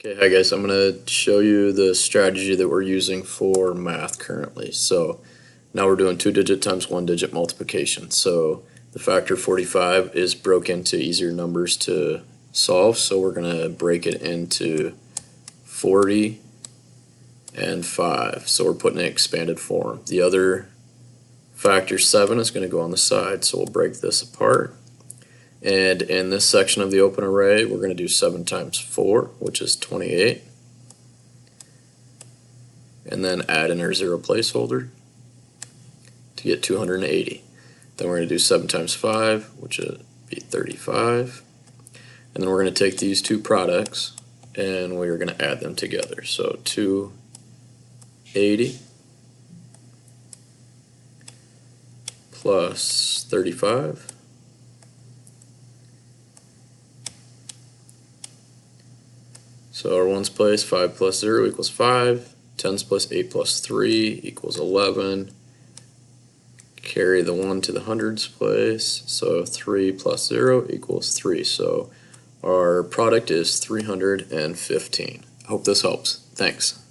Okay, hi guys, I'm going to show you the strategy that we're using for math currently. So now we're doing 2-digit times 1-digit multiplication. So the factor 45 is broke into easier numbers to solve, so we're going to break it into 40 and 5. So we're putting it in expanded form. The other factor 7 is going to go on the side, so we'll break this apart. And in this section of the open array, we're going to do 7 times 4, which is 28. And then add in our zero placeholder to get 280. Then we're going to do 7 times 5, which would be 35. And then we're going to take these two products and we're going to add them together. So 280 plus 35 So our ones place, 5 plus 0 equals 5, tens plus 8 plus 3 equals 11, carry the 1 to the hundreds place, so 3 plus 0 equals 3, so our product is 315. I hope this helps. Thanks.